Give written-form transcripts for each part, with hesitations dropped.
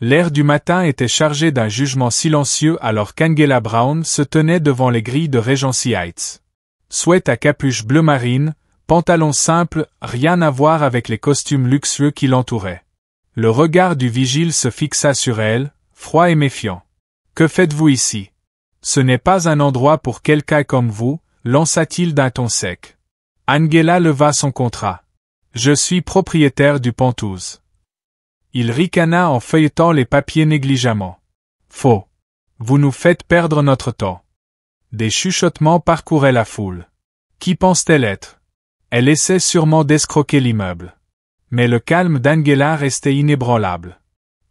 L'air du matin était chargé d'un jugement silencieux alors qu'Angela Brown se tenait devant les grilles de Regency Heights. Sweat à capuche bleu marine, pantalon simple, rien à voir avec les costumes luxueux qui l'entouraient. Le regard du vigile se fixa sur elle, froid et méfiant. « Que faites-vous ici? Ce n'est pas un endroit pour quelqu'un comme vous, lança-t-il d'un ton sec. Angela leva son contrat. « Je suis propriétaire du Pentouse. » Il ricana en feuilletant les papiers négligemment. « Faux. Vous nous faites perdre notre temps. » Des chuchotements parcouraient la foule. Qui pense-t-elle être? Elle essaie sûrement d'escroquer l'immeuble. Mais le calme d'Angela restait inébranlable.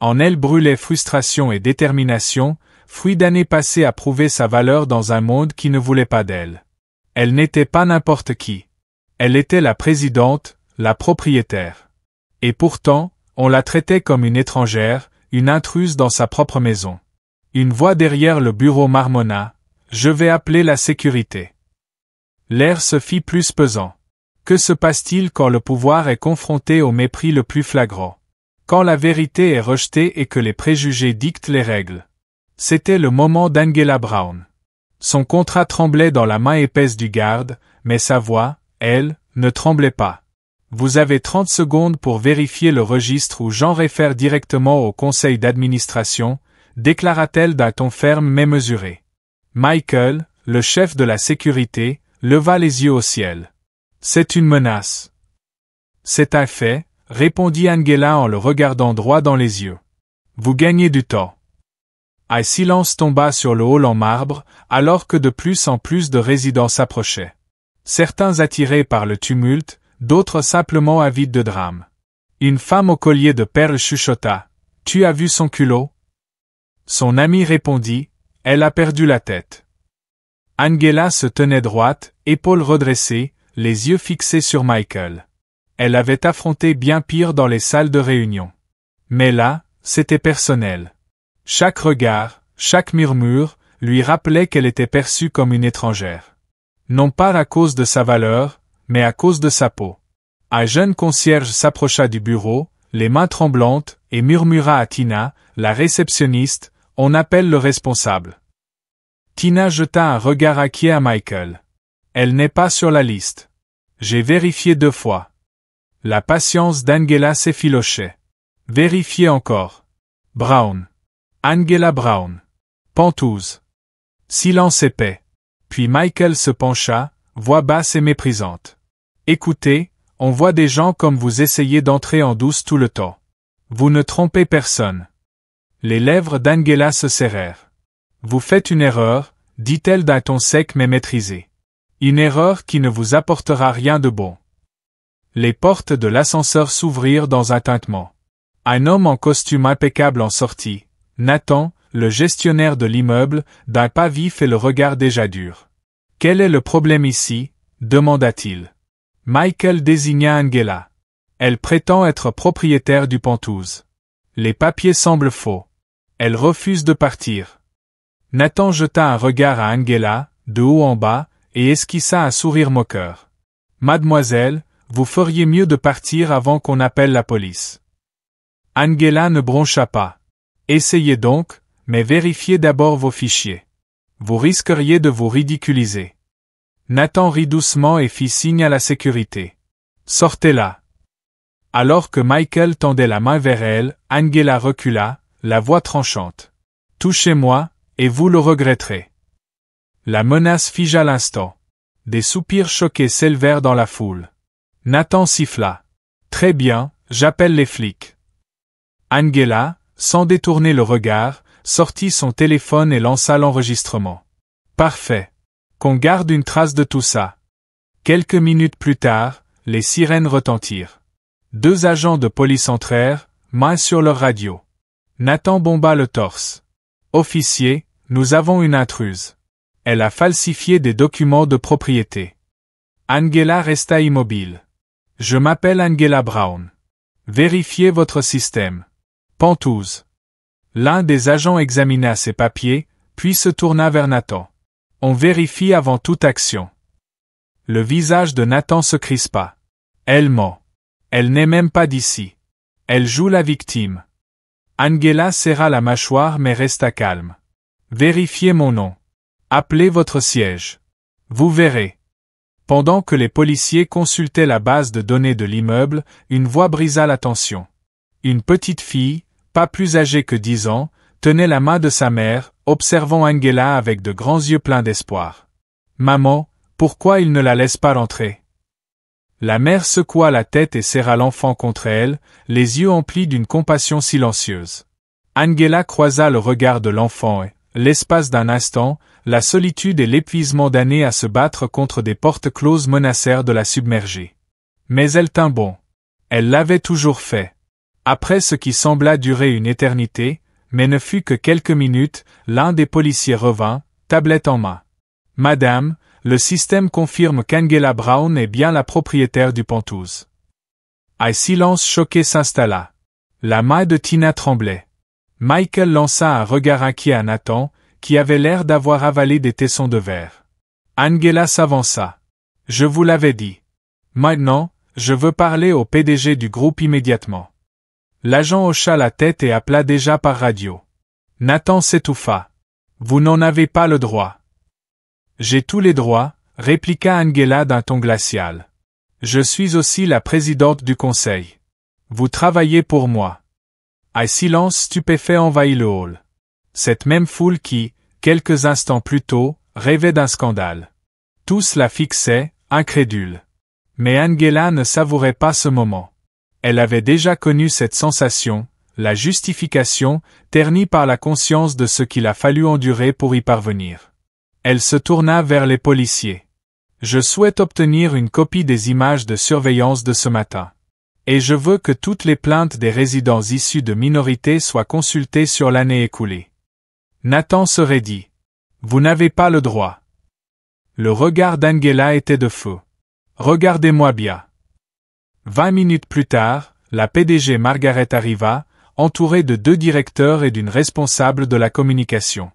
En elle brûlait frustration et détermination, fruit d'années passées à prouver sa valeur dans un monde qui ne voulait pas d'elle. Elle n'était pas n'importe qui. Elle était la présidente, la propriétaire. Et pourtant, on la traitait comme une étrangère, une intruse dans sa propre maison. Une voix derrière le bureau marmonna. « Je vais appeler la sécurité. » L'air se fit plus pesant. Que se passe-t-il quand le pouvoir est confronté au mépris le plus flagrant? Quand la vérité est rejetée et que les préjugés dictent les règles? C'était le moment d'Angela Brown. Son contrat tremblait dans la main épaisse du garde, mais sa voix, elle, ne tremblait pas. Vous avez 30 secondes pour vérifier le registre ou j'en réfère directement au conseil d'administration, déclara-t-elle d'un ton ferme mais mesuré. Michael, le chef de la sécurité, leva les yeux au ciel. C'est une menace. C'est un fait, répondit Angela en le regardant droit dans les yeux. Vous gagnez du temps. Un silence tomba sur le hall en marbre, alors que de plus en plus de résidents s'approchaient. Certains attirés par le tumulte, d'autres simplement avides de drame. Une femme au collier de perles chuchota. « Tu as vu son culot ?» Son ami répondit. « Elle a perdu la tête. » Angela se tenait droite, épaules redressées, les yeux fixés sur Michael. Elle avait affronté bien pire dans les salles de réunion. Mais là, c'était personnel. Chaque regard, chaque murmure, lui rappelait qu'elle était perçue comme une étrangère. Non pas à cause de sa valeur, mais à cause de sa peau. Un jeune concierge s'approcha du bureau, les mains tremblantes, et murmura à Tina, la réceptionniste, « On appelle le responsable. » Tina jeta un regard inquiet à Michael. « Elle n'est pas sur la liste. J'ai vérifié 2 fois. » La patience d'Angela s'effilochait. « Vérifiez encore. Brown. Angela Brown. Pentouse. » Silence épais. Puis Michael se pencha, voix basse et méprisante. « Écoutez, on voit des gens comme vous essayer d'entrer en douce tout le temps. Vous ne trompez personne. » Les lèvres d'Angela se serrèrent. « Vous faites une erreur, dit-elle d'un ton sec mais maîtrisé. Une erreur qui ne vous apportera rien de bon. » Les portes de l'ascenseur s'ouvrirent dans un tintement. Un homme en costume impeccable en sortit. Nathan, le gestionnaire de l'immeuble, d'un pas vif et le regard déjà dur. « Quel est le problème ici ?» demanda-t-il. Michael désigna Angela. Elle prétend être propriétaire du Pentouse. Les papiers semblent faux. Elle refuse de partir. Nathan jeta un regard à Angela, de haut en bas, et esquissa un sourire moqueur. « Mademoiselle, vous feriez mieux de partir avant qu'on appelle la police. » Angela ne broncha pas. « Essayez donc, mais vérifiez d'abord vos fichiers. Vous risqueriez de vous ridiculiser. » Nathan rit doucement et fit signe à la sécurité. « Sortez-la. » Alors que Michael tendait la main vers elle, Angela recula, la voix tranchante. « Touchez-moi, et vous le regretterez. » La menace figea l'instant. Des soupirs choqués s'élevèrent dans la foule. Nathan siffla. « Très bien, j'appelle les flics. » Angela, sans détourner le regard, sortit son téléphone et lança l'enregistrement. « Parfait. Qu'on garde une trace de tout ça. » Quelques minutes plus tard, les sirènes retentirent. 2 agents de police entrèrent, mains sur leur radio. Nathan bomba le torse. « Officier, nous avons une intruse. Elle a falsifié des documents de propriété. » Angela resta immobile. « Je m'appelle Angela Brown. Vérifiez votre système. Pentouse. » L'un des agents examina ses papiers, puis se tourna vers Nathan. « On vérifie avant toute action. » Le visage de Nathan se crispa. « Elle ment. Elle n'est même pas d'ici. Elle joue la victime. » Angela serra la mâchoire mais resta calme. Vérifiez mon nom. Appelez votre siège. Vous verrez. Pendant que les policiers consultaient la base de données de l'immeuble, une voix brisa la tension. Une petite fille, pas plus âgée que 10 ans, tenait la main de sa mère, observant Angela avec de grands yeux pleins d'espoir. « Maman, pourquoi il ne la laisse pas rentrer ?» La mère secoua la tête et serra l'enfant contre elle, les yeux emplis d'une compassion silencieuse. Angela croisa le regard de l'enfant et, l'espace d'un instant, la solitude et l'épuisement d'années à se battre contre des portes closes menacèrent de la submerger. Mais elle tint bon. Elle l'avait toujours fait. Après ce qui sembla durer une éternité, mais ne fut que quelques minutes, l'un des policiers revint, tablette en main. « Madame, le système confirme qu'Angela Brown est bien la propriétaire du Pentouse. » Un silence choqué s'installa. La main de Tina tremblait. Michael lança un regard inquiet à Nathan, qui avait l'air d'avoir avalé des tessons de verre. Angela s'avança. « Je vous l'avais dit. Maintenant, je veux parler au PDG du groupe immédiatement. » L'agent hocha la tête et appela déjà par radio. Nathan s'étouffa. « Vous n'en avez pas le droit. »« J'ai tous les droits, » répliqua Angela d'un ton glacial. « Je suis aussi la présidente du conseil. Vous travaillez pour moi. » Un silence stupéfait envahit le hall. Cette même foule qui, quelques instants plus tôt, rêvait d'un scandale. Tous la fixaient, incrédules. Mais Angela ne savourait pas ce moment. Elle avait déjà connu cette sensation, la justification, ternie par la conscience de ce qu'il a fallu endurer pour y parvenir. Elle se tourna vers les policiers. « Je souhaite obtenir une copie des images de surveillance de ce matin. Et je veux que toutes les plaintes des résidents issus de minorités soient consultées sur l'année écoulée. » Nathan se raidit. « Vous n'avez pas le droit. » Le regard d'Angela était de feu. « Regardez-moi bien. » 20 minutes plus tard, la PDG Margaret arriva, entourée de 2 directeurs et d'une responsable de la communication.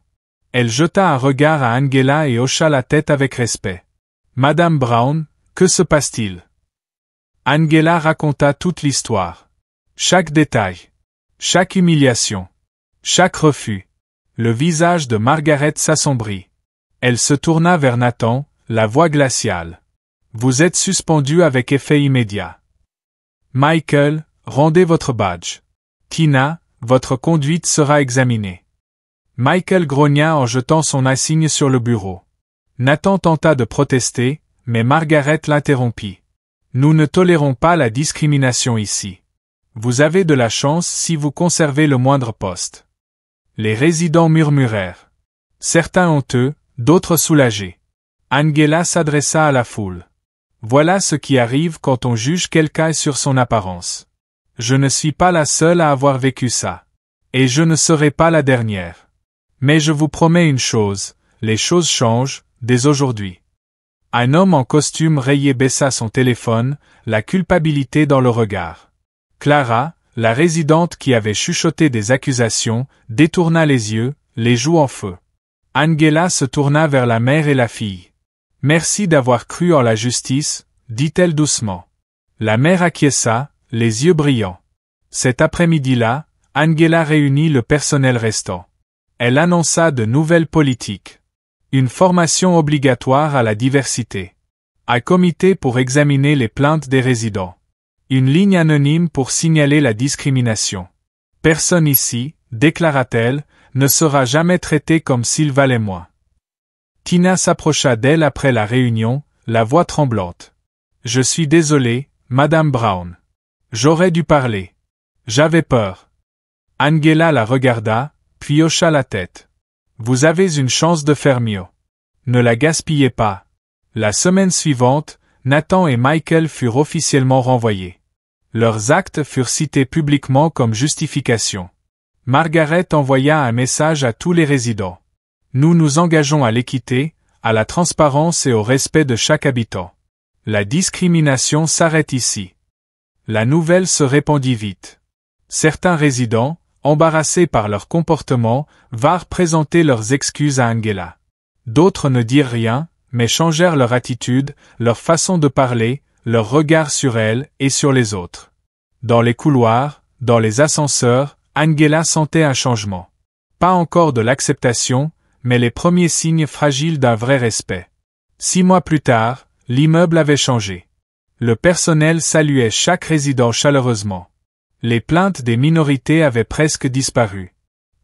Elle jeta un regard à Angela et hocha la tête avec respect. « Madame Brown, que se passe-t-il » Angela raconta toute l'histoire. Chaque détail. Chaque humiliation. Chaque refus. Le visage de Margaret s'assombrit. Elle se tourna vers Nathan, la voix glaciale. « Vous êtes suspendu avec effet immédiat. Michael, rendez votre badge. Tina, votre conduite sera examinée. » Michael grogna en jetant son insigne sur le bureau. Nathan tenta de protester, mais Margaret l'interrompit. « Nous ne tolérons pas la discrimination ici. Vous avez de la chance si vous conservez le moindre poste. » Les résidents murmurèrent. Certains honteux, d'autres soulagés. Angela s'adressa à la foule. « Voilà ce qui arrive quand on juge quelqu'un sur son apparence. Je ne suis pas la seule à avoir vécu ça. Et je ne serai pas la dernière. Mais je vous promets une chose, les choses changent, dès aujourd'hui. » Un homme en costume rayé baissa son téléphone, la culpabilité dans le regard. Clara, la résidente qui avait chuchoté des accusations, détourna les yeux, les joues en feu. Angela se tourna vers la mère et la fille. « Merci d'avoir cru en la justice, » dit-elle doucement. La mère acquiesça, les yeux brillants. Cet après-midi-là, Angela réunit le personnel restant. Elle annonça de nouvelles politiques. Une formation obligatoire à la diversité. Un comité pour examiner les plaintes des résidents. Une ligne anonyme pour signaler la discrimination. Personne ici, déclara-t-elle, ne sera jamais traité comme s'il valait moins. Tina s'approcha d'elle après la réunion, la voix tremblante. « Je suis désolée, Madame Brown. J'aurais dû parler. J'avais peur. » Angela la regarda, puis hocha la tête. « Vous avez une chance de faire mieux. Ne la gaspillez pas. » La semaine suivante, Nathan et Michael furent officiellement renvoyés. Leurs actes furent cités publiquement comme justification. Margaret envoya un message à tous les résidents. « Nous nous engageons à l'équité, à la transparence et au respect de chaque habitant. La discrimination s'arrête ici. » La nouvelle se répandit vite. Certains résidents, embarrassés par leur comportement, vinrent présenter leurs excuses à Angela. D'autres ne dirent rien, mais changèrent leur attitude, leur façon de parler, leur regard sur elle et sur les autres. Dans les couloirs, dans les ascenseurs, Angela sentait un changement. Pas encore de l'acceptation, mais les premiers signes fragiles d'un vrai respect. 6 mois plus tard, l'immeuble avait changé. Le personnel saluait chaque résident chaleureusement. Les plaintes des minorités avaient presque disparu.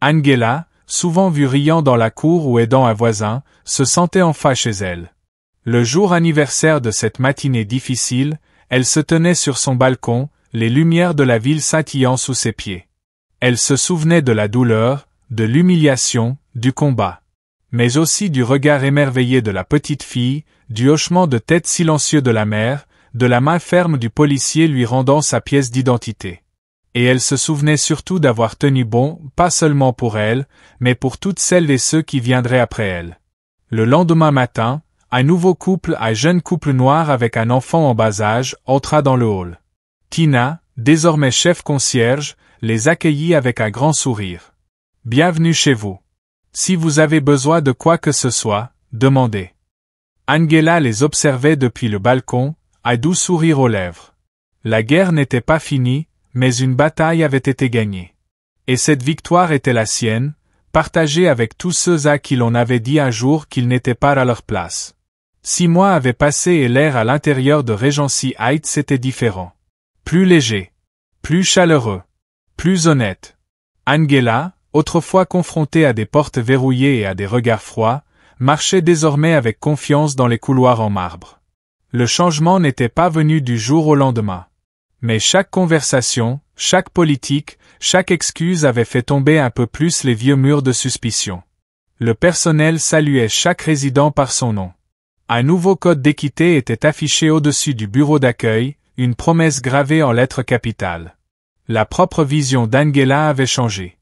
Angela, souvent vue riant dans la cour ou aidant un voisin, se sentait enfin chez elle. Le jour anniversaire de cette matinée difficile, elle se tenait sur son balcon, les lumières de la ville scintillant sous ses pieds. Elle se souvenait de la douleur, de l'humiliation, du combat. Mais aussi du regard émerveillé de la petite fille, du hochement de tête silencieux de la mère, de la main ferme du policier lui rendant sa pièce d'identité. Et elle se souvenait surtout d'avoir tenu bon, pas seulement pour elle, mais pour toutes celles et ceux qui viendraient après elle. Le lendemain matin, un jeune couple noir avec un enfant en bas âge, entra dans le hall. Tina, désormais chef concierge, les accueillit avec un grand sourire. « Bienvenue chez vous. Si vous avez besoin de quoi que ce soit, demandez. » Angela les observait depuis le balcon, un doux sourire aux lèvres. La guerre n'était pas finie, mais une bataille avait été gagnée. Et cette victoire était la sienne, partagée avec tous ceux à qui l'on avait dit un jour qu'ils n'étaient pas à leur place. 6 mois avaient passé et l'air à l'intérieur de Regency Heights était différent. Plus léger. Plus chaleureux. Plus honnête. Angela, autrefois confrontée à des portes verrouillées et à des regards froids, marchait désormais avec confiance dans les couloirs en marbre. Le changement n'était pas venu du jour au lendemain. Mais chaque conversation, chaque politique, chaque excuse avait fait tomber un peu plus les vieux murs de suspicion. Le personnel saluait chaque résident par son nom. Un nouveau code d'équité était affiché au-dessus du bureau d'accueil, une promesse gravée en lettres capitales. La propre vision d'Angela avait changé.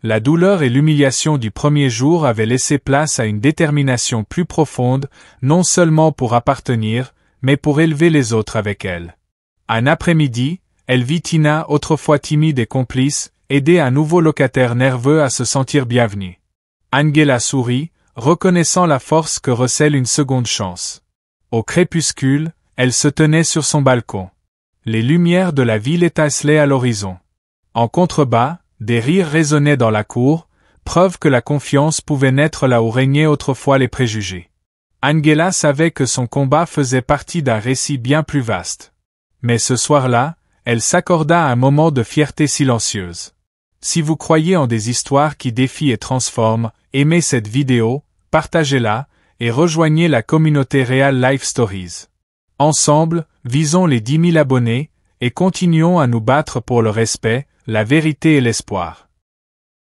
La douleur et l'humiliation du premier jour avaient laissé place à une détermination plus profonde, non seulement pour appartenir, mais pour élever les autres avec elle. Un après-midi, elle vit Tina, autrefois timide et complice, aider un nouveau locataire nerveux à se sentir bienvenu. Angela sourit, reconnaissant la force que recèle une seconde chance. Au crépuscule, elle se tenait sur son balcon. Les lumières de la ville étincelaient à l'horizon. En contrebas, des rires résonnaient dans la cour, preuve que la confiance pouvait naître là où régnaient autrefois les préjugés. Angela savait que son combat faisait partie d'un récit bien plus vaste. Mais ce soir-là, elle s'accorda un moment de fierté silencieuse. Si vous croyez en des histoires qui défient et transforment, aimez cette vidéo, partagez-la, et rejoignez la communauté Real Life Stories. Ensemble, visons les 10 000 abonnés, et continuons à nous battre pour le respect, la vérité et l'espoir.